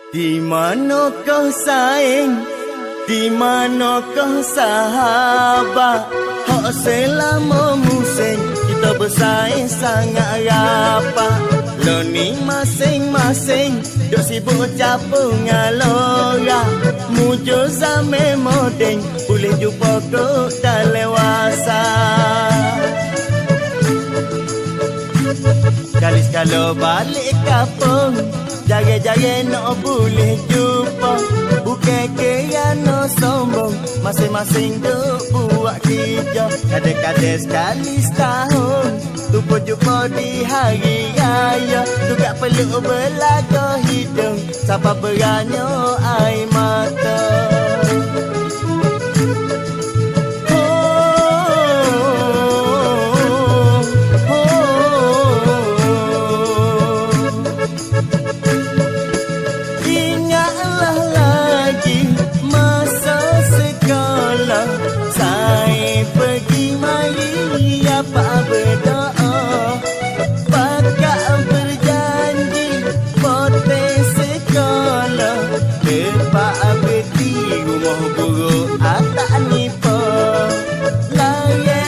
Di manakah saing, di manakah sahabat? Hak selama musim kita bersaing sangat rapat. Lo ni masing-masing duk sibuk campur ngalora. Mujur zaman moden boleh jumpa kau dalam WhatsApp. Sekali-sekala balik kampung, jari-jari nak boleh jumpa. Bukan kerana sombong, masing-masing duk buat kerja. Kadang-kadang sekali setahun, tu pun jumpa di hari raya. Tu tak perlu berlaga hidung, sampai beranya air mata. Pak